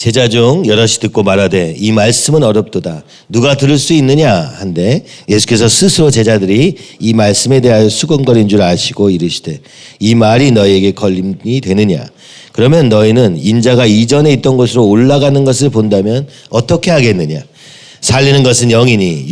제자 중 여럿이 듣고 말하되 이 말씀은 어렵도다. 누가 들을 수 있느냐 한데 예수께서 스스로 제자들이 이 말씀에 대하여 수근거린 줄 아시고 이르시되 이 말이 너희에게 걸림이 되느냐. 그러면 너희는 인자가 이전에 있던 곳으로 올라가는 것을 본다면 어떻게 하겠느냐. 살리는 것은 영이니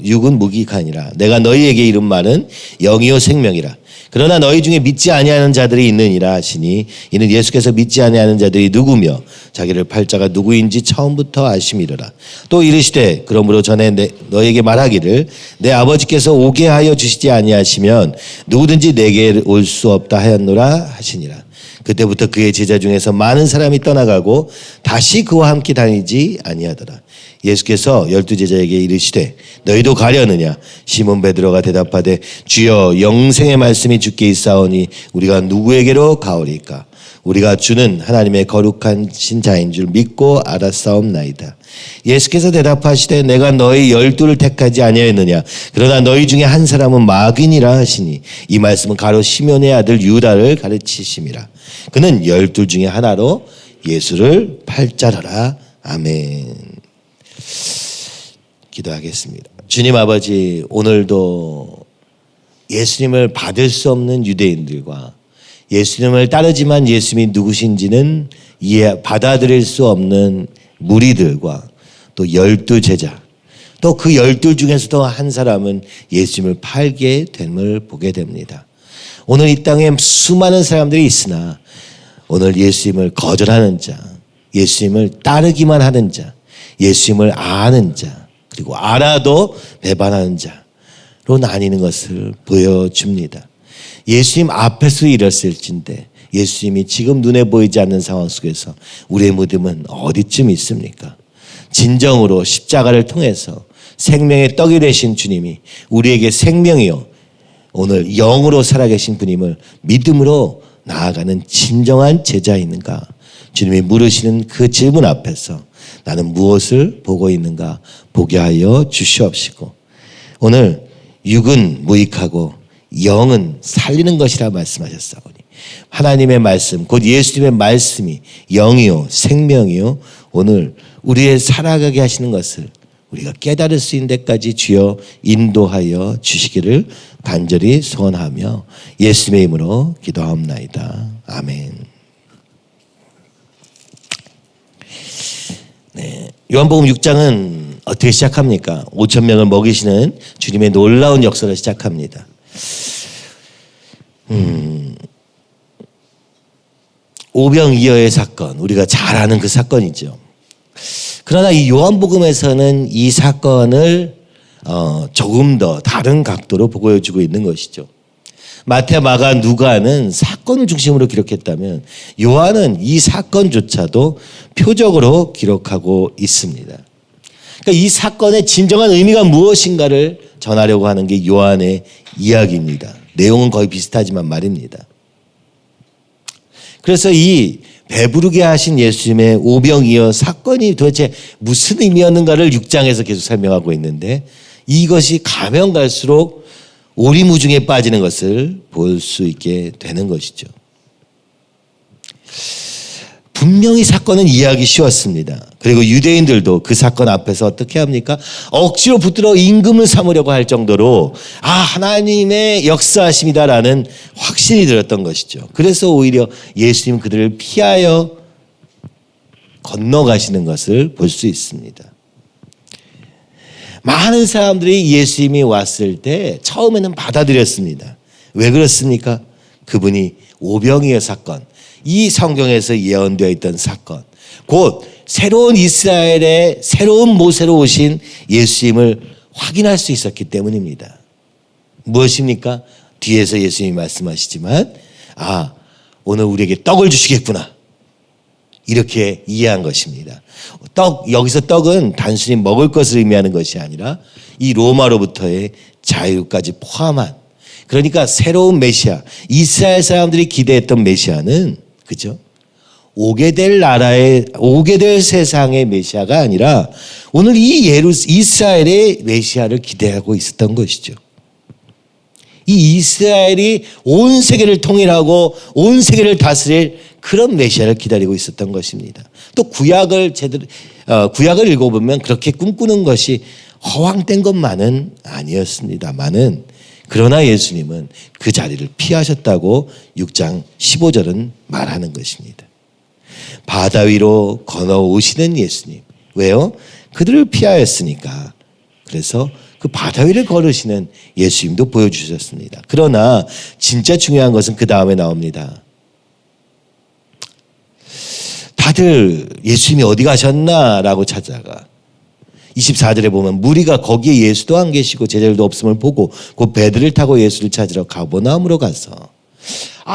육은 무기하니라. 내가 너희에게 이른 말은 영이요 생명이라. 그러나 너희 중에 믿지 아니하는 자들이 있느니라 하시니 이는 예수께서 믿지 아니하는 자들이 누구며 자기를 팔자가 누구인지 처음부터 아심이로라. 또 이르시되 그러므로 전에 너희에게 말하기를 내 아버지께서 오게 하여 주시지 아니하시면 누구든지 내게 올 수 없다 하였노라 하시니라. 그때부터 그의 제자 중에서 많은 사람이 떠나가고 다시 그와 함께 다니지 아니하더라. 예수께서 12제자에게 이르시되 너희도 가려느냐. 시몬 베드로가 대답하되 주여 영생의 말씀이 주께 있사오니 우리가 누구에게로 가오리까. 우리가 주는 하나님의 거룩하신 자인 줄 믿고 알았사옵나이다. 예수께서 대답하시되 내가 너희 12를 택하지 아니하였느냐. 그러나 너희 중에 한 사람은 마귀니라 하시니 이 말씀은 가로 시몬의 아들 유다를 가르치심이라. 그는 12 중에 하나로 예수를 팔자더라. 아멘. 기도하겠습니다. 주님 아버지, 오늘도 예수님을 받을 수 없는 유대인들과 예수님을 따르지만 예수님이 누구신지는 받아들일 수 없는 무리들과 또 12제자, 또 그 12 중에서도 한 사람은 예수님을 팔게 됨을 보게 됩니다. 오늘 이 땅에 수많은 사람들이 있으나 오늘 예수님을 거절하는 자, 예수님을 따르기만 하는 자, 예수님을 아는 자, 그리고 알아도 배반하는 자로 나뉘는 것을 보여줍니다. 예수님 앞에서 일었을진데 예수님이 지금 눈에 보이지 않는 상황 속에서 우리의 믿음은 어디쯤 있습니까? 진정으로 십자가를 통해서 생명의 떡이 되신 주님이 우리에게 생명이요 오늘 영으로 살아계신 분임을 믿음으로 나아가는 진정한 제자인가? 주님이 물으시는 그 질문 앞에서 나는 무엇을 보고 있는가 보게 하여 주시옵시고, 오늘 육은 무익하고 영은 살리는 것이라 말씀하셨사오니 하나님의 말씀 곧 예수님의 말씀이 영이요 생명이요 오늘 우리의 살아가게 하시는 것을 우리가 깨달을 수 있는 데까지 주여 인도하여 주시기를 간절히 소원하며 예수님의 이름으로 기도하옵나이다. 아멘. 네, 요한복음 6장은 어떻게 시작합니까? 5,000명을 먹이시는 주님의 놀라운 역사를 시작합니다. 오병이어의 사건, 우리가 잘 아는 그 사건이죠. 그러나 이 요한복음에서는 이 사건을 조금 더 다른 각도로 보여주고 있는 것이죠. 마태, 마가, 누가는 사건을 중심으로 기록했다면 요한은 이 사건조차도 표적으로 기록하고 있습니다. 그러니까 이 사건의 진정한 의미가 무엇인가를 전하려고 하는 게 요한의 이야기입니다. 내용은 거의 비슷하지만 말입니다. 그래서 이 배부르게 하신 예수님의 오병이어 사건이 도대체 무슨 의미였는가를 6장에서 계속 설명하고 있는데 이것이 가면 갈수록 오리무중에 빠지는 것을 볼 수 있게 되는 것이죠. 분명히 사건은 이해하기 쉬웠습니다. 그리고 유대인들도 그 사건 앞에서 어떻게 합니까? 억지로 붙들어 임금을 삼으려고 할 정도로 하나님의 역사하심이다라는 확신이 들었던 것이죠. 그래서 오히려 예수님 그들을 피하여 건너가시는 것을 볼 수 있습니다. 많은 사람들이 예수님이 왔을 때 처음에는 받아들였습니다. 왜 그렇습니까? 그분이 오병이어 사건, 이 성경에서 예언되어 있던 사건, 곧 새로운 이스라엘의 새로운 모세로 오신 예수님을 확인할 수 있었기 때문입니다. 무엇입니까? 뒤에서 예수님이 말씀하시지만 오늘 우리에게 떡을 주시겠구나, 이렇게 이해한 것입니다. 여기서 떡은 단순히 먹을 것을 의미하는 것이 아니라 이 로마로부터의 자유까지 포함한, 그러니까 새로운 메시아, 이스라엘 사람들이 기대했던 메시아는 그죠? 오게 될 세상의 메시아가 아니라 오늘 이 이스라엘의 메시아를 기대하고 있었던 것이죠. 이 이스라엘이 온 세계를 통일하고 온 세계를 다스릴 그런 메시아를 기다리고 있었던 것입니다. 또 구약을 읽어보면 그렇게 꿈꾸는 것이 허황된 것만은 아니었습니다만은, 그러나 예수님은 그 자리를 피하셨다고 6장 15절은 말하는 것입니다. 바다 위로 건너오시는 예수님. 왜요? 그들을 피하였으니까. 그래서 그 바다 위를 걸으시는 예수님도 보여주셨습니다. 그러나 진짜 중요한 것은 그 다음에 나옵니다. 다들 예수님이 어디 가셨나라고 찾아가. 24절에 보면 무리가 거기에 예수도 안 계시고 제자들도 없음을 보고 곧 배들을 타고 예수를 찾으러 가버나움으로 가서,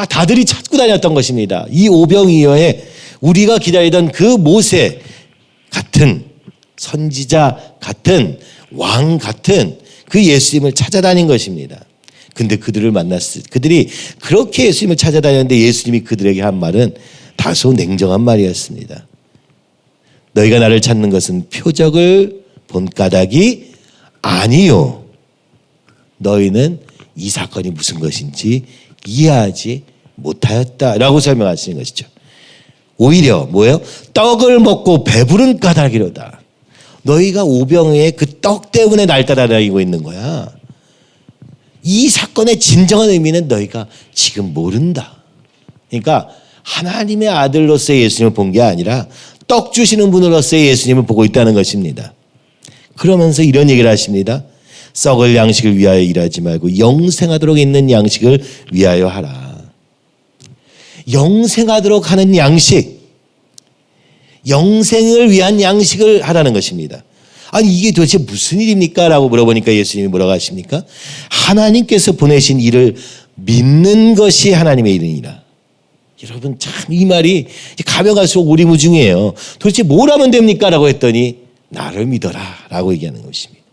다들이 찾고 다녔던 것입니다. 이 오병이어에 우리가 기다리던 그 모세 같은, 선지자 같은, 왕 같은 그 예수님을 찾아다닌 것입니다. 근데 그들이 그렇게 예수님을 찾아다녔는데 예수님이 그들에게 한 말은 다소 냉정한 말이었습니다. 너희가 나를 찾는 것은 표적을 본 까닭이 아니요. 너희는 이 사건이 무슨 것인지 이해하지 못하였다라고 설명하시는 것이죠. 오히려 뭐예요? 떡을 먹고 배부른 까닭이로다. 너희가 오병이의 그 떡 때문에 날 따라다니고 있는 거야. 이 사건의 진정한 의미는 너희가 지금 모른다. 그러니까 하나님의 아들로서의 예수님을 본 게 아니라 떡 주시는 분으로서의 예수님을 보고 있다는 것입니다. 그러면서 이런 얘기를 하십니다. 썩을 양식을 위하여 일하지 말고 영생하도록 있는 양식을 위하여 하라. 영생하도록 하는 양식, 영생을 위한 양식을 하라는 것입니다. 아니 이게 도대체 무슨 일입니까? 라고 물어보니까 예수님이 뭐라고 하십니까? 하나님께서 보내신 일을 믿는 것이 하나님의 일이니라. 여러분 참 이 말이 가면 갈수록 오리무중이에요. 도대체 뭘 하면 됩니까? 라고 했더니 나를 믿어라 라고 얘기하는 것입니다.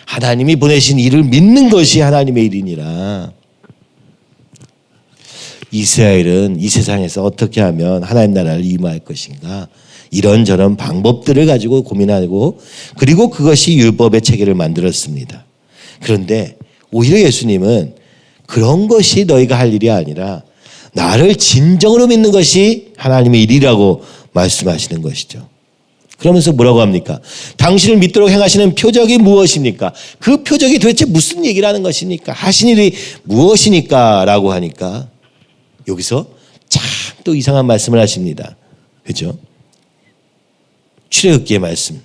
하나님이 보내신 일을 믿는 것이 하나님의 일이니라. 이스라엘은 이 세상에서 어떻게 하면 하나님 나라를 임할 것인가, 이런저런 방법들을 가지고 고민하고, 그리고 그것이 율법의 체계를 만들었습니다. 그런데 오히려 예수님은 그런 것이 너희가 할 일이 아니라 나를 진정으로 믿는 것이 하나님의 일이라고 말씀하시는 것이죠. 그러면서 뭐라고 합니까? 당신을 믿도록 행하시는 표적이 무엇입니까? 그 표적이 도대체 무슨 얘기를 하는 것입니까? 하신 일이 무엇이니까? 라고 하니까 여기서 참 또 이상한 말씀을 하십니다. 그죠? 출애굽기의 말씀,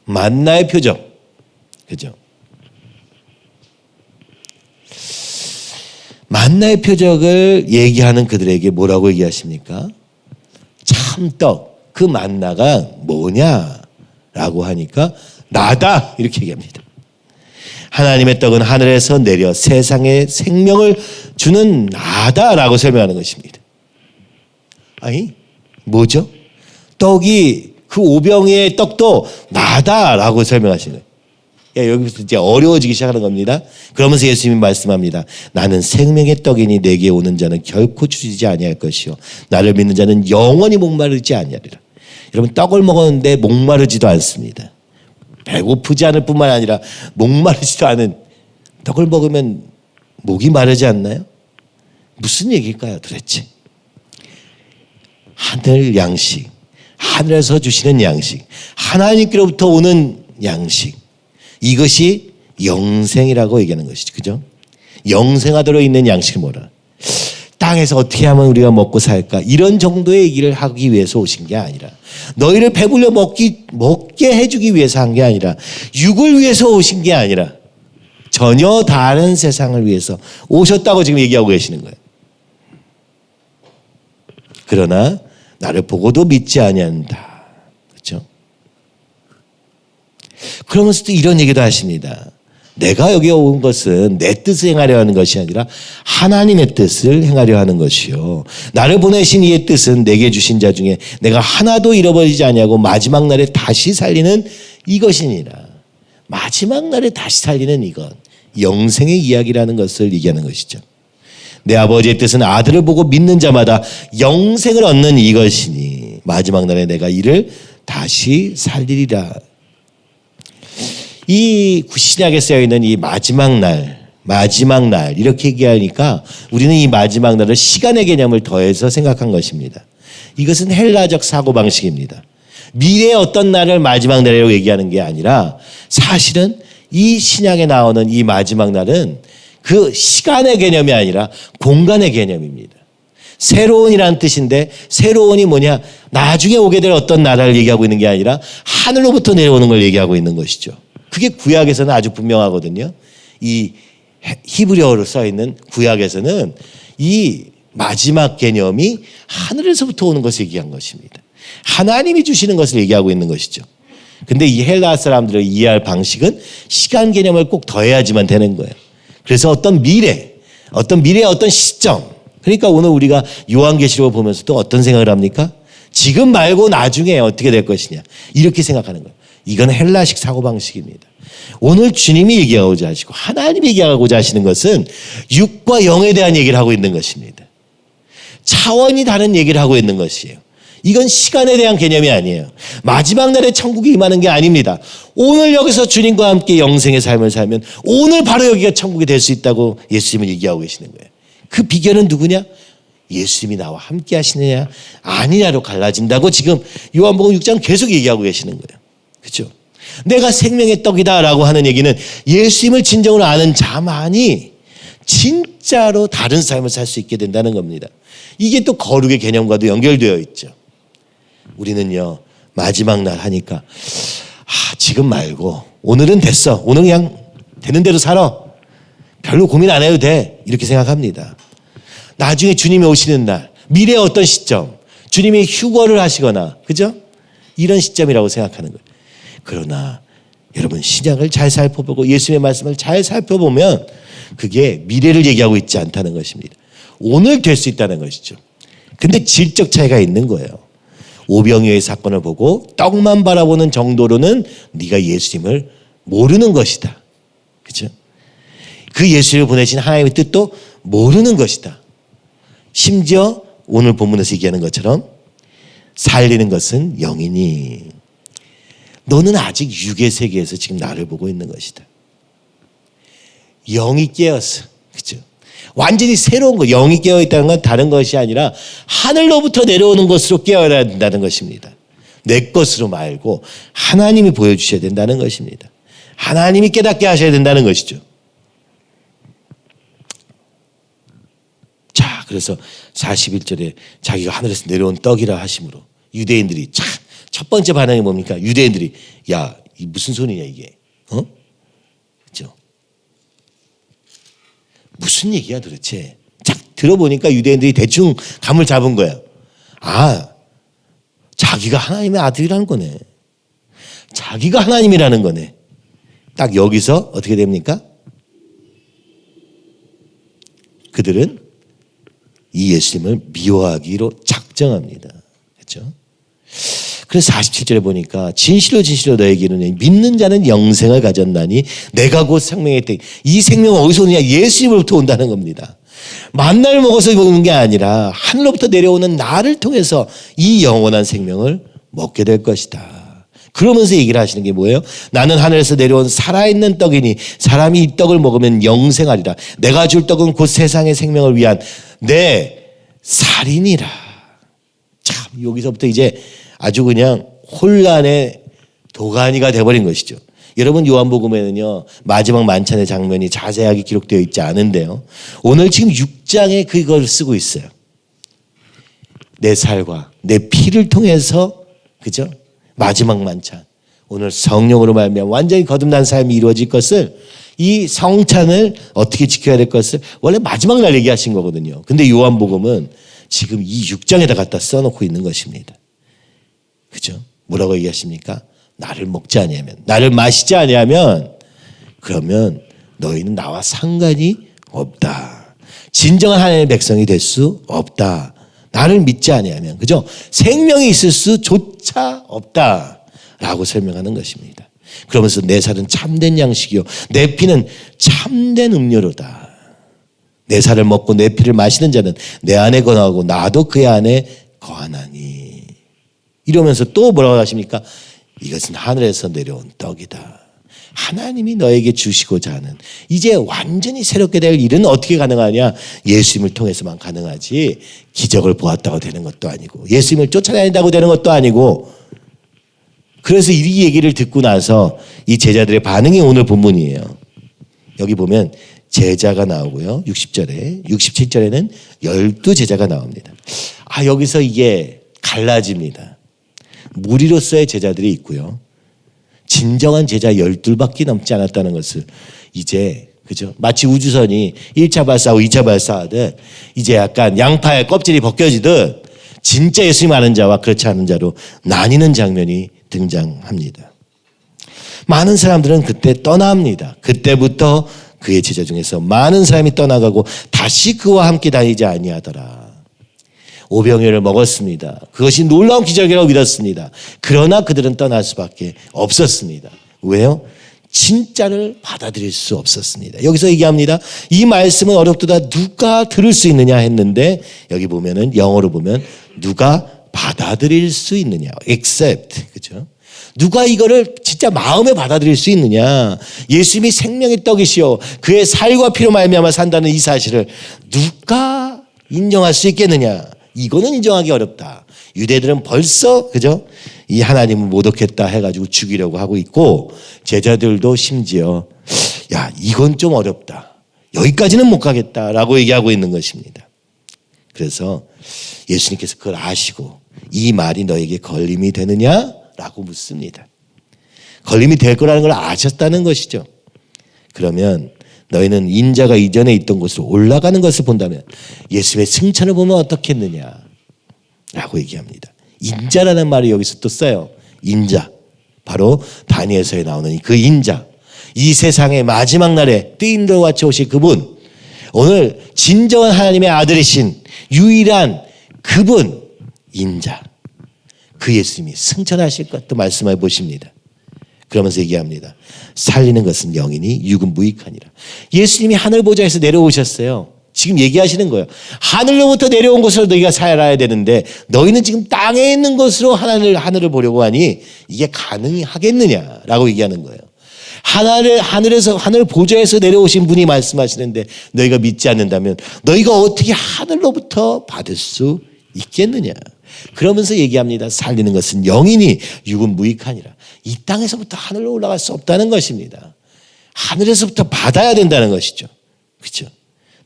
만나의 표적, 그죠? 만나의 표적을 얘기하는 그들에게 뭐라고 얘기하십니까? 참떡, 그 만나가 뭐냐라고 하니까 나다 이렇게 얘기합니다. 하나님의 떡은 하늘에서 내려 세상에 생명을 주는 나다라고 설명하는 것입니다. 아니 뭐죠? 떡이, 그 오병이의 떡도 나다라고 설명하시는 거예요. 여기부터 이제 어려워지기 시작하는 겁니다. 그러면서 예수님이 말씀합니다. 나는 생명의 떡이니 내게 오는 자는 결코 주지지 아니할 것이요 나를 믿는 자는 영원히 목마르지 아니하리라. 여러분 떡을 먹었는데 목마르지도 않습니다. 배고프지 않을 뿐만 아니라 목마르지도 않은 떡을 먹으면 목이 마르지 않나요? 무슨 얘기일까요 도대체? 하늘 양식, 하늘에서 주시는 양식, 하나님께로부터 오는 양식, 이것이 영생이라고 얘기하는 것이죠. 그죠? 영생하도록 있는 양식을 뭐라? 땅에서 어떻게 하면 우리가 먹고 살까? 이런 정도의 얘기를 하기 위해서 오신 게 아니라, 너희를 배불려 먹게 해주기 위해서 한 게 아니라, 육을 위해서 오신 게 아니라 전혀 다른 세상을 위해서 오셨다고 지금 얘기하고 계시는 거예요. 그러나 나를 보고도 믿지 아니한다. 그렇죠? 그러면서 또 이런 얘기도 하십니다. 내가 여기 온 것은 내 뜻을 행하려 하는 것이 아니라 하나님의 뜻을 행하려 하는 것이요 나를 보내신 이의 뜻은 내게 주신 자 중에 내가 하나도 잃어버리지 아니하고 마지막 날에 다시 살리는 이것이니라. 마지막 날에 다시 살리는 이것, 영생의 이야기라는 것을 얘기하는 것이죠. 내 아버지의 뜻은 아들을 보고 믿는 자마다 영생을 얻는 이것이니 마지막 날에 내가 이를 다시 살리리라. 이 신약에 쓰여 있는 이 마지막 날, 마지막 날 이렇게 얘기하니까 우리는 이 마지막 날을 시간의 개념을 더해서 생각한 것입니다. 이것은 헬라적 사고방식입니다. 미래의 어떤 날을 마지막 날이라고 얘기하는 게 아니라 사실은 이 신약에 나오는 이 마지막 날은 그 시간의 개념이 아니라 공간의 개념입니다. 새로운이라는 뜻인데 새로운이 뭐냐? 나중에 오게 될 어떤 나라를 얘기하고 있는 게 아니라 하늘로부터 내려오는 걸 얘기하고 있는 것이죠. 그게 구약에서는 아주 분명하거든요. 이 히브리어로 써 있는 구약에서는 이 마지막 개념이 하늘에서부터 오는 것을 얘기한 것입니다. 하나님이 주시는 것을 얘기하고 있는 것이죠. 근데 이 헬라 사람들을 이해할 방식은 시간 개념을 꼭 더해야지만 되는 거예요. 그래서 어떤 미래의 어떤 시점, 그러니까 오늘 우리가 요한계시록을 보면서 또 어떤 생각을 합니까? 지금 말고 나중에 어떻게 될 것이냐 이렇게 생각하는 거예요. 이건 헬라식 사고방식입니다. 오늘 주님이 얘기하고자 하시고 하나님이 얘기하고자 하시는 것은 육과 영에 대한 얘기를 하고 있는 것입니다. 차원이 다른 얘기를 하고 있는 것이에요. 이건 시간에 대한 개념이 아니에요. 마지막 날에 천국이 임하는 게 아닙니다. 오늘 여기서 주님과 함께 영생의 삶을 살면 오늘 바로 여기가 천국이 될 수 있다고 예수님은 얘기하고 계시는 거예요. 그 비결은 누구냐? 예수님이 나와 함께 하시느냐 아니냐로 갈라진다고 지금 요한복음 6장 계속 얘기하고 계시는 거예요. 그렇죠? 내가 생명의 떡이다라고 하는 얘기는 예수님을 진정으로 아는 자만이 진짜로 다른 삶을 살 수 있게 된다는 겁니다. 이게 또 거룩의 개념과도 연결되어 있죠. 우리는요 마지막 날 하니까 지금 말고 오늘은 됐어. 오늘 그냥 되는 대로 살아. 별로 고민 안 해도 돼. 이렇게 생각합니다. 나중에 주님이 오시는 날, 미래의 어떤 시점, 주님이 휴거를 하시거나, 그죠? 이런 시점이라고 생각하는 거예요. 그러나 여러분 신약을 잘 살펴보고 예수님의 말씀을 잘 살펴보면 그게 미래를 얘기하고 있지 않다는 것입니다. 오늘 될 수 있다는 것이죠. 근데 질적 차이가 있는 거예요. 오병이어의 사건을 보고 떡만 바라보는 정도로는 네가 예수님을 모르는 것이다. 그렇죠? 그 예수를 보내신 하나님의 뜻도 모르는 것이다. 심지어 오늘 본문에서 얘기하는 것처럼 살리는 것은 영이니 너는 아직 육의 세계에서 지금 나를 보고 있는 것이다. 영이 깨었어. 그렇죠? 완전히 새로운 거. 영이 깨어있다는 건 다른 것이 아니라 하늘로부터 내려오는 것으로 깨어야 된다는 것입니다. 내 것으로 말고 하나님이 보여주셔야 된다는 것입니다. 하나님이 깨닫게 하셔야 된다는 것이죠. 자, 그래서 41절에 자기가 하늘에서 내려온 떡이라 하심으로 유대인들이 첫 번째 반응이 뭡니까? 유대인들이 야, 이 무슨 소리냐 이게? 그렇죠? 무슨 얘기야 도대체? 쫙 들어보니까 유대인들이 대충 감을 잡은 거예요. 자기가 하나님의 아들이라는 거네. 자기가 하나님이라는 거네. 딱 여기서 어떻게 됩니까? 그들은 이 예수님을 미워하기로 작정합니다. 그렇죠? 그래서 47절에 보니까 진실로 진실로 너에게 이르노니 믿는 자는 영생을 가졌나니 내가 곧 생명의 떡. 이 생명은 어디서 오느냐? 예수님으로부터 온다는 겁니다. 만나를 먹어서 먹는 게 아니라 하늘로부터 내려오는 나를 통해서 이 영원한 생명을 먹게 될 것이다. 그러면서 얘기를 하시는 게 뭐예요? 나는 하늘에서 내려온 살아있는 떡이니 사람이 이 떡을 먹으면 영생하리라. 내가 줄 떡은 곧 세상의 생명을 위한 내 살이니라. 참 여기서부터 이제 아주 그냥 혼란의 도가니가 돼버린 것이죠. 여러분 요한복음에는요 마지막 만찬의 장면이 자세하게 기록되어 있지 않은데요. 오늘 지금 6장에 그걸 쓰고 있어요. 내 살과 내 피를 통해서 그죠? 마지막 만찬. 오늘 성령으로 말미암아 완전히 거듭난 삶이 이루어질 것을 이 성찬을 어떻게 지켜야 될 것을 원래 마지막 날 얘기하신 거거든요. 근데 요한복음은 지금 이 6장에다 갖다 써놓고 있는 것입니다. 그죠? 뭐라고 얘기하십니까? 나를 먹지 아니하면, 나를 마시지 아니하면 그러면 너희는 나와 상관이 없다. 진정한 하나님의 백성이 될 수 없다. 나를 믿지 아니하면, 그죠? 생명이 있을 수조차 없다라고 설명하는 것입니다. 그러면서 내 살은 참된 양식이요 내 피는 참된 음료로다. 내 살을 먹고 내 피를 마시는 자는 내 안에 거하고 나도 그의 안에 거하나니. 이러면서 또 뭐라고 하십니까? 이것은 하늘에서 내려온 떡이다. 하나님이 너에게 주시고자 하는 이제 완전히 새롭게 될 일은 어떻게 가능하냐? 예수님을 통해서만 가능하지 기적을 보았다고 되는 것도 아니고 예수님을 쫓아다닌다고 되는 것도 아니고. 그래서 이 얘기를 듣고 나서 이 제자들의 반응이 오늘 본문이에요. 여기 보면 제자가 나오고요. 60절에 67절에는 12제자가 나옵니다. 여기서 이게 갈라집니다. 무리로서의 제자들이 있고요. 진정한 제자 12밖에 넘지 않았다는 것을 이제 그죠? 마치 우주선이 1차 발사하고 2차 발사하듯 이제 약간 양파의 껍질이 벗겨지듯 진짜 예수님 아는 자와 그렇지 않은 자로 나뉘는 장면이 등장합니다. 많은 사람들은 그때 떠납니다. 그때부터 그의 제자 중에서 많은 사람이 떠나가고 다시 그와 함께 다니지 아니하더라. 오병이어를 먹었습니다. 그것이 놀라운 기적이라고 믿었습니다. 그러나 그들은 떠날 수밖에 없었습니다. 왜요? 진짜를 받아들일 수 없었습니다. 여기서 얘기합니다. 이 말씀은 어렵도다 누가 들을 수 있느냐 했는데 여기 보면은 영어로 보면 누가 받아들일 수 있느냐. accept. 그죠? 누가 이거를 진짜 마음에 받아들일 수 있느냐. 예수님이 생명의 떡이시오. 그의 살과 피로 말미암아 산다는 이 사실을 누가 인정할 수 있겠느냐. 이거는 인정하기 어렵다. 유대들은 벌써 그죠? 이 하나님을 모독했다 해가지고 죽이려고 하고 있고 제자들도 심지어 야 이건 좀 어렵다. 여기까지는 못 가겠다라고 얘기하고 있는 것입니다. 그래서 예수님께서 그걸 아시고 이 말이 너에게 걸림이 되느냐라고 묻습니다. 걸림이 될 거라는 걸 아셨다는 것이죠. 그러면 너희는 인자가 이전에 있던 곳으로 올라가는 것을 본다면 예수님의 승천을 보면 어떻겠느냐 라고 얘기합니다. 인자라는 말이 여기서 또 써요. 인자. 바로 다니엘서에 나오는 그 인자. 이 세상의 마지막 날에 뜨임돌 같이 오실 그분. 오늘 진정한 하나님의 아들이신 유일한 그분 인자. 그 예수님이 승천하실 것도 말씀해 보십니다. 그러면서 얘기합니다. 살리는 것은 영이니 육은 무익하니라. 예수님이 하늘 보좌에서 내려오셨어요. 지금 얘기하시는 거예요. 하늘로부터 내려온 곳으로 너희가 살아야 되는데 너희는 지금 땅에 있는 곳으로 하늘을 보려고 하니 이게 가능하겠느냐라고 얘기하는 거예요. 하늘에서 하늘 보좌에서 내려오신 분이 말씀하시는데 너희가 믿지 않는다면 너희가 어떻게 하늘로부터 받을 수 있겠느냐. 그러면서 얘기합니다. 살리는 것은 영이니 육은 무익하니라. 이 땅에서부터 하늘로 올라갈 수 없다는 것입니다. 하늘에서부터 받아야 된다는 것이죠. 그렇죠?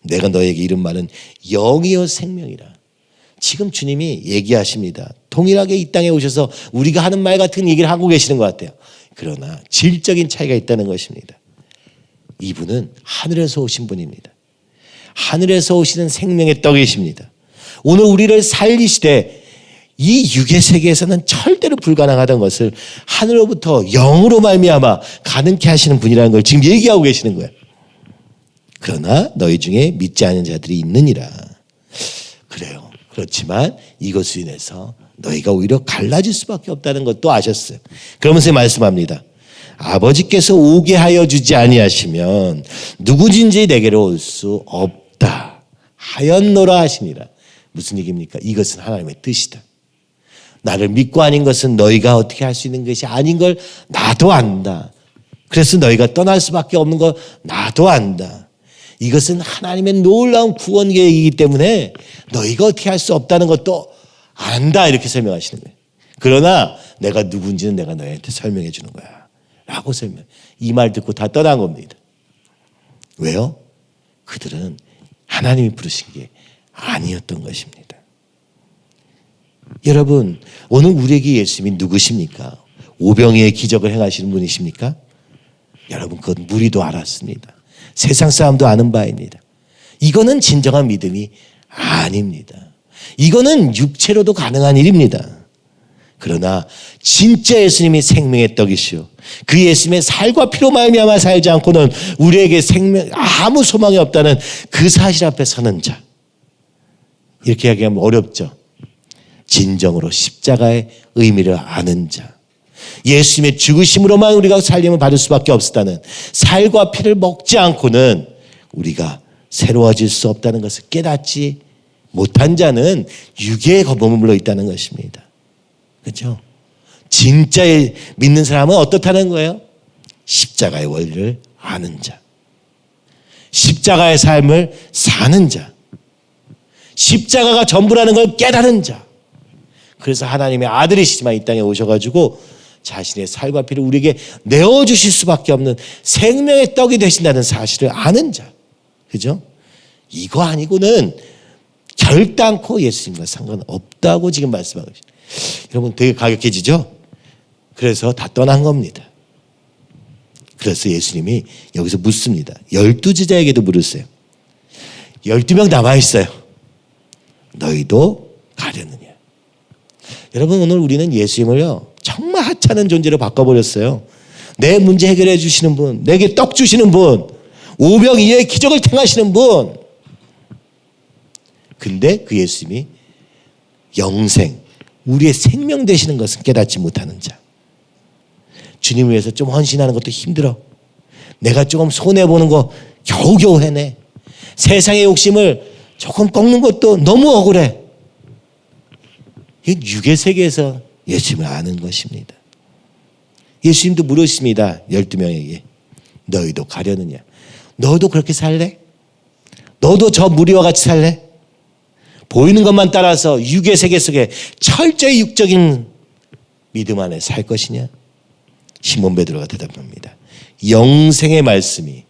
내가 너에게 이른 말은 영이요 생명이라. 지금 주님이 얘기하십니다. 동일하게 이 땅에 오셔서 우리가 하는 말 같은 얘기를 하고 계시는 것 같아요. 그러나 질적인 차이가 있다는 것입니다. 이분은 하늘에서 오신 분입니다. 하늘에서 오시는 생명의 떡이십니다. 오늘 우리를 살리시되 이 육의 세계에서는 절대로 불가능하던 것을 하늘로부터 영으로 말미암아 가능케 하시는 분이라는 걸 지금 얘기하고 계시는 거예요. 그러나 너희 중에 믿지 않는 자들이 있느니라. 그래요. 그렇지만 이것으로 인해서 너희가 오히려 갈라질 수밖에 없다는 것도 아셨어요. 그러면서 말씀합니다. 아버지께서 오게 하여 주지 아니하시면 누구든지 내게로 올 수 없다. 하였노라 하시니라. 무슨 얘기입니까? 이것은 하나님의 뜻이다. 나를 믿고 아닌 것은 너희가 어떻게 할 수 있는 것이 아닌 걸 나도 안다. 그래서 너희가 떠날 수밖에 없는 거 나도 안다. 이것은 하나님의 놀라운 구원 계획이기 때문에 너희가 어떻게 할 수 없다는 것도 안다. 이렇게 설명하시는 거예요. 그러나 내가 누군지는 내가 너희한테 설명해 주는 거야. 라고 설명. 이 말 듣고 다 떠난 겁니다. 왜요? 그들은 하나님이 부르신 게 아니었던 것입니다. 여러분, 오늘 우리에게 예수님이 누구십니까? 오병이의 기적을 행하시는 분이십니까? 여러분, 그건 무리도 알았습니다. 세상 사람도 아는 바입니다. 이거는 진정한 믿음이 아닙니다. 이거는 육체로도 가능한 일입니다. 그러나 진짜 예수님이 생명의 떡이시오. 그 예수님의 살과 피로 말미암아 살지 않고는 우리에게 아무 소망이 없다는 그 사실 앞에 서는 자. 이렇게 이야기하면 어렵죠. 진정으로 십자가의 의미를 아는 자. 예수님의 죽으심으로만 우리가 살림을 받을 수밖에 없었다는 살과 피를 먹지 않고는 우리가 새로워질 수 없다는 것을 깨닫지 못한 자는 육의 머물러 있다는 것입니다. 그렇죠? 진짜 믿는 사람은 어떻다는 거예요? 십자가의 원리를 아는 자, 십자가의 삶을 사는 자, 십자가가 전부라는 걸 깨달은 자. 그래서 하나님의 아들이시지만 이 땅에 오셔가지고 자신의 살과 피를 우리에게 내어주실 수밖에 없는 생명의 떡이 되신다는 사실을 아는 자. 그죠? 이거 아니고는 결단코 예수님과 상관없다고 지금 말씀하고 계십니다. 여러분 되게 가격해지죠? 그래서 다 떠난 겁니다. 그래서 예수님이 여기서 묻습니다. 12제자에게도 물으세요. 12명 남아있어요. 너희도 가려느냐? 여러분 오늘 우리는 예수님을요 정말 하찮은 존재로 바꿔버렸어요. 내 문제 해결해 주시는 분, 내게 떡 주시는 분, 오병 이어의 기적을 행하시는 분. 근데 그 예수님이 영생, 우리의 생명 되시는 것은 깨닫지 못하는 자. 주님을 위해서 좀 헌신하는 것도 힘들어. 내가 조금 손해보는 거 겨우겨우 해내. 세상의 욕심을 조금 꺾는 것도 너무 억울해. 이건 육의 세계에서 예수님을 아는 것입니다. 예수님도 물으십니다. 12명에게. 너희도 가려느냐? 너도 그렇게 살래? 너도 저 무리와 같이 살래? 보이는 것만 따라서 육의 세계 속에 철저히 육적인 믿음 안에 살 것이냐? 시몬 베드로가 대답합니다. 영생의 말씀이.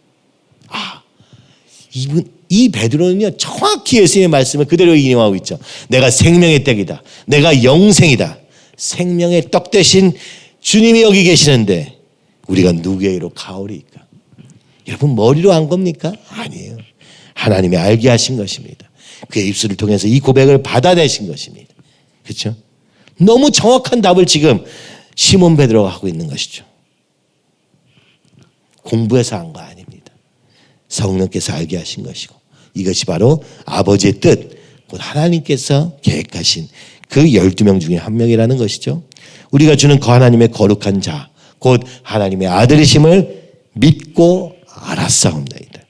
이 베드로는요 정확히 예수님의 말씀을 그대로 인용하고 있죠. 내가 생명의 떡이다. 내가 영생이다. 생명의 떡 대신 주님이 여기 계시는데 우리가 누구에게로 가오리까? 여러분 머리로 한 겁니까? 아니에요. 하나님이 알게 하신 것입니다. 그의 입술을 통해서 이 고백을 받아내신 것입니다. 그렇죠? 너무 정확한 답을 지금 시몬 베드로가 하고 있는 것이죠. 공부해서 한 거 아닙니다. 성령께서 알게 하신 것이고 이것이 바로 아버지의 뜻, 곧 하나님께서 계획하신 그 12명 중에 한 명이라는 것이죠. 우리가 주는 그 하나님의 거룩한 자, 곧 하나님의 아들이심을 믿고 알았사옵나이다.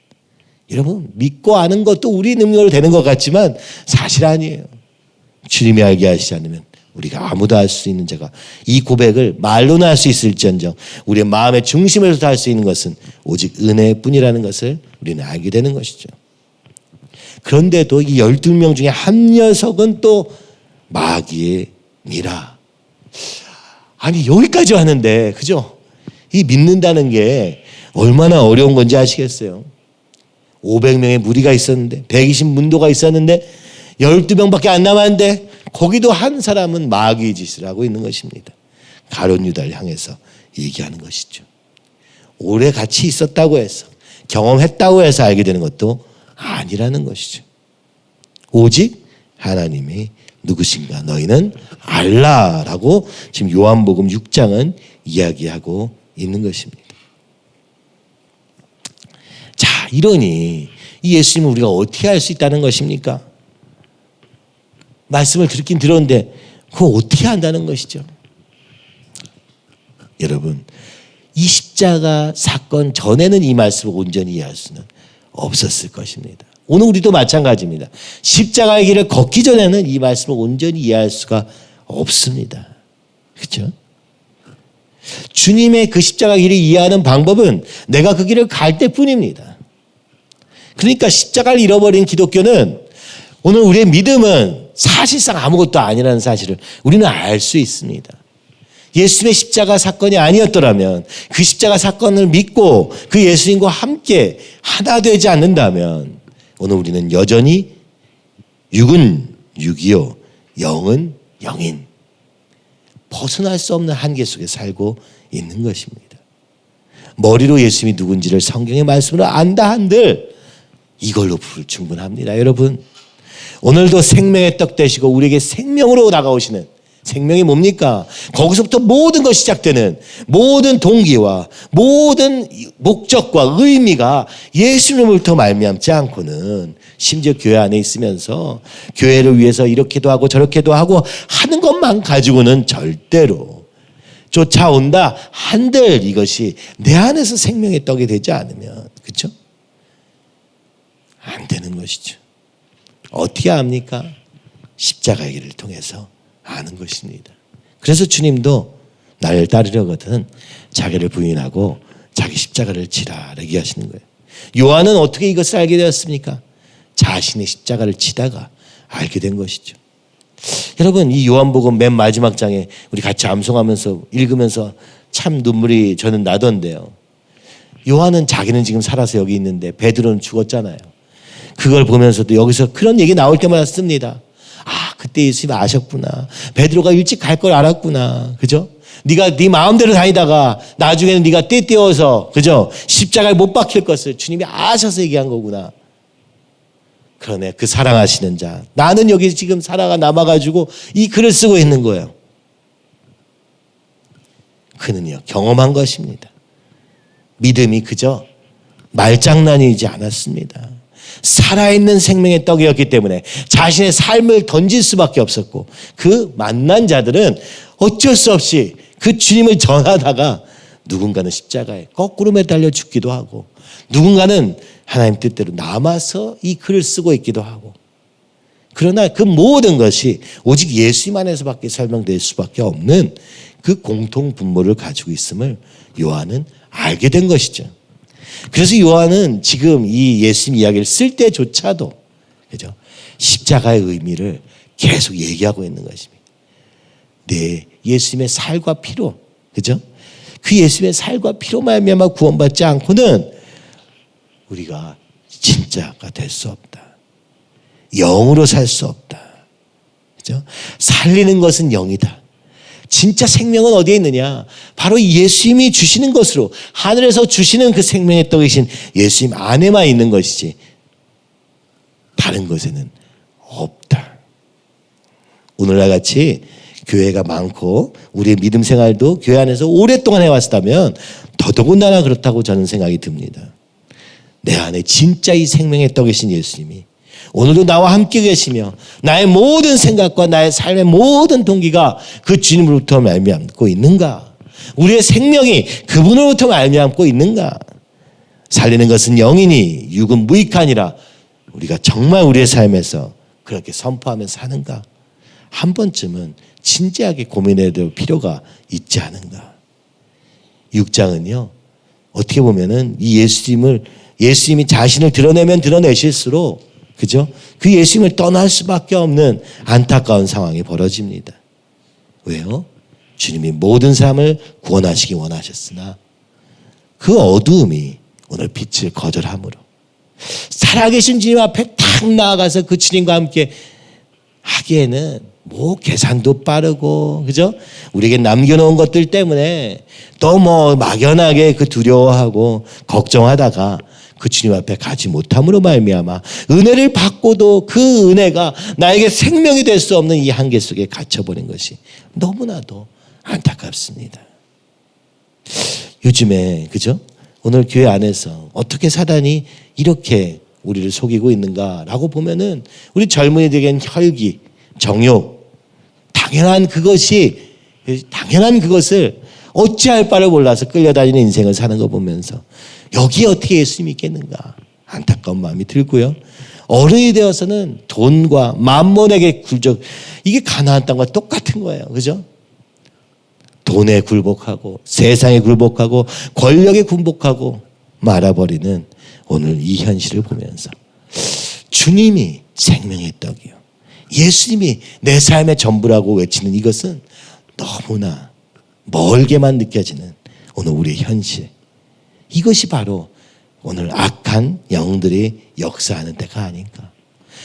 여러분 믿고 아는 것도 우리 능력으로 되는 것 같지만 사실 아니에요. 주님이 알게 하시지 않으면 우리가 아무도 할 수 있는 자가 이 고백을 말로는 할 수 있을지언정 우리의 마음의 중심에서 할 수 있는 것은 오직 은혜뿐이라는 것을 우리는 알게 되는 것이죠. 그런데도 이 12명 중에 한 녀석은 또 마귀의 미라. 아니 여기까지 왔는데 그죠? 이 믿는다는 게 얼마나 어려운 건지 아시겠어요? 500명의 무리가 있었는데 120문도가 있었는데 12명밖에 안 남았는데 거기도 한 사람은 마귀의 짓을 하고 있는 것입니다. 가룟 유다를 향해서 얘기하는 것이죠. 오래 같이 있었다고 해서 경험했다고 해서 알게 되는 것도 아니라는 것이죠. 오직 하나님이 누구신가 너희는 알라라고 지금 요한복음 6장은 이야기하고 있는 것입니다. 자, 이러니 이 예수님을 우리가 어떻게 알 수 있다는 것입니까? 말씀을 듣긴 들었는데 그거 어떻게 한다는 것이죠? 여러분 이 십자가 사건 전에는 이 말씀을 온전히 이해할 수는 없었을 것입니다. 오늘 우리도 마찬가지입니다. 십자가의 길을 걷기 전에는 이 말씀을 온전히 이해할 수가 없습니다. 그렇죠? 주님의 그 십자가 길을 이해하는 방법은 내가 그 길을 갈 때뿐입니다. 그러니까 십자가를 잃어버린 기독교는 오늘 우리의 믿음은 사실상 아무것도 아니라는 사실을 우리는 알 수 있습니다. 예수님의 십자가 사건이 아니었더라면 그 십자가 사건을 믿고 그 예수님과 함께 하나 되지 않는다면 오늘 우리는 여전히 육은 육이요 영은 영인 벗어날 수 없는 한계 속에 살고 있는 것입니다. 머리로 예수님이 누군지를 성경의 말씀으로 안다 한들 이걸로 충분합니다. 여러분 오늘도 생명의 떡 되시고 우리에게 생명으로 다가오시는 생명이 뭡니까? 거기서부터 모든 것이 시작되는 모든 동기와 모든 목적과 의미가 예수님으로부터 말미암지 않고는 심지어 교회 안에 있으면서 교회를 위해서 이렇게도 하고 저렇게도 하고 하는 것만 가지고는 절대로 쫓아온다 한들 이것이 내 안에서 생명의 떡이 되지 않으면 그렇죠? 안 되는 것이죠. 어떻게 압니까? 십자가의 길을 통해서 아는 것입니다. 그래서 주님도 나를 따르려거든 자기를 부인하고 자기 십자가를 지라 얘기하시는 거예요. 요한은 어떻게 이것을 알게 되었습니까? 자신의 십자가를 지다가 알게 된 것이죠. 여러분, 이 요한복음 맨 마지막 장에 우리 같이 암송하면서 읽으면서 참 눈물이 저는 나던데요. 요한은 자기는 지금 살아서 여기 있는데 베드로는 죽었잖아요. 그걸 보면서도 여기서 그런 얘기 나올 때마다 씁니다. 아, 그때 예수님이 아셨구나. 베드로가 일찍 갈 걸 알았구나. 그죠? 네가 네 마음대로 다니다가 나중에는 네가 떼떼어서 그죠? 십자가에 못 박힐 것을 주님이 아셔서 얘기한 거구나. 그러네. 그 사랑하시는 자. 나는 여기 지금 살아가 남아가지고 이 글을 쓰고 있는 거예요. 그는요, 경험한 것입니다. 믿음이 그저 말장난이지 않았습니다. 살아있는 생명의 떡이었기 때문에 자신의 삶을 던질 수밖에 없었고, 그 만난 자들은 어쩔 수 없이 그 주님을 전하다가 누군가는 십자가에 거꾸로 매달려 죽기도 하고, 누군가는 하나님 뜻대로 남아서 이 글을 쓰고 있기도 하고, 그러나 그 모든 것이 오직 예수님 안에서밖에 설명될 수밖에 없는 그 공통 분모를 가지고 있음을 요한은 알게 된 것이죠. 그래서 요한은 지금 이 예수님 이야기를 쓸 때조차도 그죠? 십자가의 의미를 계속 얘기하고 있는 것입니다. 네, 예수님의 살과 피로, 그죠? 그 예수님의 살과 피로 말미암아 구원받지 않고는 우리가 진짜가 될 수 없다. 영으로 살 수 없다. 그죠? 살리는 것은 영이다. 진짜 생명은 어디에 있느냐? 바로 예수님이 주시는 것으로, 하늘에서 주시는 그 생명의 떡이신 예수님 안에만 있는 것이지 다른 것에는 없다. 오늘날 같이 교회가 많고 우리의 믿음 생활도 교회 안에서 오랫동안 해왔다면 더더군다나 그렇다고 저는 생각이 듭니다. 내 안에 진짜 이 생명의 떡이신 예수님이 오늘도 나와 함께 계시며 나의 모든 생각과 나의 삶의 모든 동기가 그 주님으로부터 말미암고 있는가? 우리의 생명이 그분으로부터 말미암고 있는가? 살리는 것은 영이니 육은 무익하니라. 우리가 정말 우리의 삶에서 그렇게 선포하며 사는가? 한 번쯤은 진지하게 고민해야 될 필요가 있지 않은가? 6장은요, 어떻게 보면은 이 예수님이 자신을 드러내면 드러내실수록, 그죠? 그 예수님을 떠날 수밖에 없는 안타까운 상황이 벌어집니다. 왜요? 주님이 모든 사람을 구원하시기 원하셨으나 그 어두움이 오늘 빛을 거절함으로 살아계신 주님 앞에 탁 나아가서 그 주님과 함께 하기에는 뭐 계산도 빠르고, 그죠? 우리에게 남겨놓은 것들 때문에 또 뭐 막연하게 그 두려워하고 걱정하다가 그 주님 앞에 가지 못함으로 말미암아 은혜를 받고도 그 은혜가 나에게 생명이 될 수 없는 이 한계 속에 갇혀버린 것이 너무나도 안타깝습니다. 요즘에, 그죠? 오늘 교회 안에서 어떻게 사단이 이렇게 우리를 속이고 있는가라고 보면은 우리 젊은이들에겐 혈기, 정욕, 당연한 그것을 어찌할 바를 몰라서 끌려다니는 인생을 사는 거 보면서 여기에 어떻게 예수님이 있겠는가 안타까운 마음이 들고요. 어른이 되어서는 돈과 만몬에게 이게 가나안 땅과 똑같은 거예요. 그죠? 돈에 굴복하고 세상에 굴복하고 권력에 굴복하고 말아버리는 오늘 이 현실을 보면서 주님이 생명의 떡이요, 예수님이 내 삶의 전부라고 외치는 이것은 너무나 멀게만 느껴지는 오늘 우리의 현실, 이것이 바로 오늘 악한 영들이 역사하는 때가 아닌가.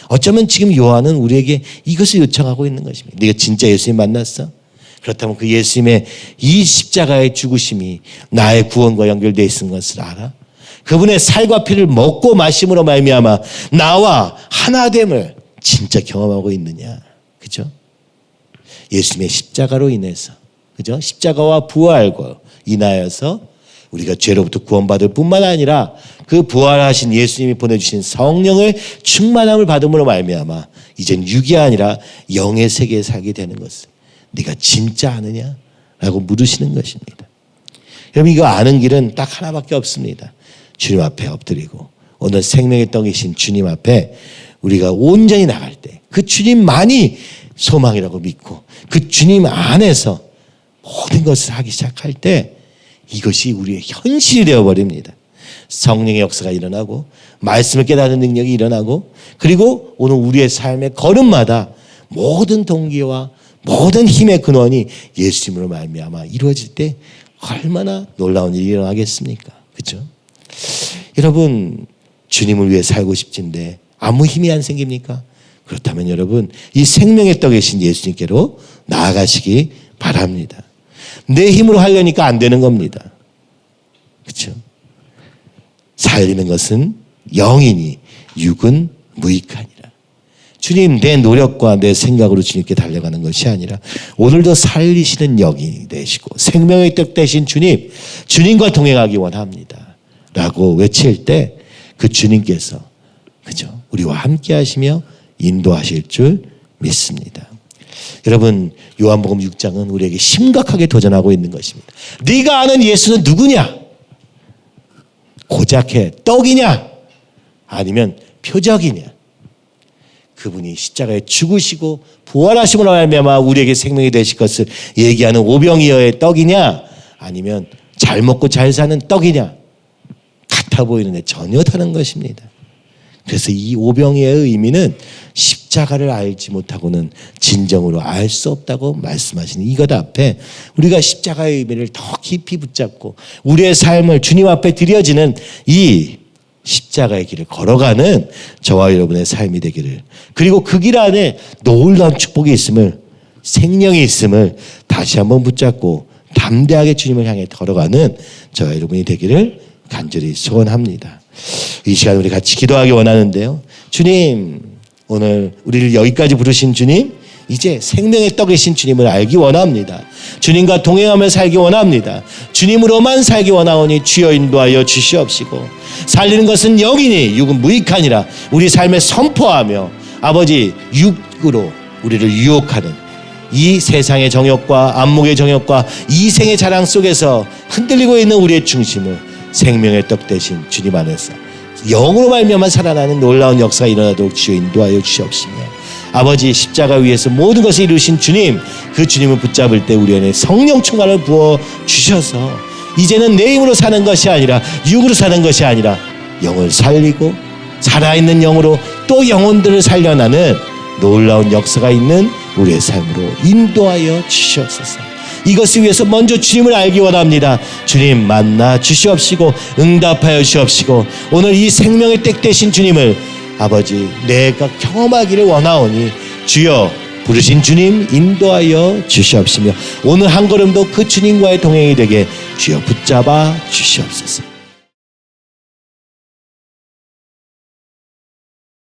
어쩌면 지금 요한은 우리에게 이것을 요청하고 있는 것입니다. 네가 진짜 예수님 만났어? 그렇다면 그 예수님의 이 십자가의 죽으심이 나의 구원과 연결되어 있는 것을 알아? 그분의 살과 피를 먹고 마심으로 말미암아 나와 하나됨을 진짜 경험하고 있느냐? 그죠? 예수님의 십자가로 인해서, 그죠? 십자가와 부활과 인하여서 우리가 죄로부터 구원받을 뿐만 아니라 그 부활하신 예수님이 보내주신 성령의 충만함을 받음으로 말미암아 이젠 육이 아니라 영의 세계에 살게 되는 것을 네가 진짜 아느냐? 라고 물으시는 것입니다. 여러분, 이거 아는 길은 딱 하나밖에 없습니다. 주님 앞에 엎드리고 오늘 생명의 떡이신 주님 앞에 우리가 온전히 나갈 때 그 주님만이 소망이라고 믿고 그 주님 안에서 모든 것을 하기 시작할 때 이것이 우리의 현실이 되어버립니다. 성령의 역사가 일어나고 말씀을 깨닫는 능력이 일어나고 그리고 오늘 우리의 삶의 걸음마다 모든 동기와 모든 힘의 근원이 예수님으로 말미암아 이루어질 때 얼마나 놀라운 일이 일어나겠습니까? 그렇죠? 여러분 주님을 위해 살고 싶진데 아무 힘이 안 생깁니까? 그렇다면 여러분 이 생명의 떡이신 예수님께로 나아가시기 바랍니다. 내 힘으로 하려니까 안 되는 겁니다. 그렇죠? 살리는 것은 영이니 육은 무익하니라. 주님 내 노력과 내 생각으로 주님께 달려가는 것이 아니라 오늘도 살리시는 영이 되시고 생명의 떡 되신 주님, 주님과 동행하기 원합니다. 라고 외칠 때 그 주님께서 그죠? 우리와 함께 하시며 인도하실 줄 믿습니다. 여러분 요한복음 6장은 우리에게 심각하게 도전하고 있는 것입니다. 네가 아는 예수는 누구냐? 고작해 떡이냐? 아니면 표적이냐? 그분이 십자가에 죽으시고 부활하심으로 말미암아 우리에게 생명이 되실 것을 얘기하는 오병이어의 떡이냐? 아니면 잘 먹고 잘 사는 떡이냐? 같아 보이는데 전혀 다른 것입니다. 그래서 이 오병이어의 의미는 십자가를 알지 못하고는 진정으로 알 수 없다고 말씀하시는 이것 앞에 우리가 십자가의 의미를 더 깊이 붙잡고 우리의 삶을 주님 앞에 드려지는 이 십자가의 길을 걸어가는 저와 여러분의 삶이 되기를 그리고 그 길 안에 놀라운 축복이 있음을 생명이 있음을 다시 한번 붙잡고 담대하게 주님을 향해 걸어가는 저와 여러분이 되기를 간절히 소원합니다. 이 시간 우리 같이 기도하기 원하는데요. 주님 오늘 우리를 여기까지 부르신 주님 이제 생명의 떡이신 주님을 알기 원합니다. 주님과 동행하며 살기 원합니다. 주님으로만 살기 원하오니 주여 인도하여 주시옵시고 살리는 것은 영이니 육은 무익하니라 우리 삶에 선포하며 아버지 육으로 우리를 유혹하는 이 세상의 정욕과 안목의 정욕과 이생의 자랑 속에서 흔들리고 있는 우리의 중심을 생명의 떡 대신 주님 안에서 영으로 말미암아 살아나는 놀라운 역사가 일어나도록 주여 인도하여 주시옵시며 아버지 십자가 위에서 모든 것을 이루신 주님 그 주님을 붙잡을 때 우리 안에 성령 충만을 부어 주셔서 이제는 내 힘으로 사는 것이 아니라 육으로 사는 것이 아니라 영을 살리고 살아있는 영으로 또 영혼들을 살려나는 놀라운 역사가 있는 우리의 삶으로 인도하여 주시옵소서. 이것을 위해서 먼저 주님을 알기 원합니다. 주님 만나 주시옵시고 응답하여 주시옵시고 오늘 이 생명의 떡 되신 주님을 아버지 내가 경험하기를 원하오니 주여 부르신 주님 인도하여 주시옵시며 오늘 한 걸음도 그 주님과의 동행이 되게 주여 붙잡아 주시옵소서.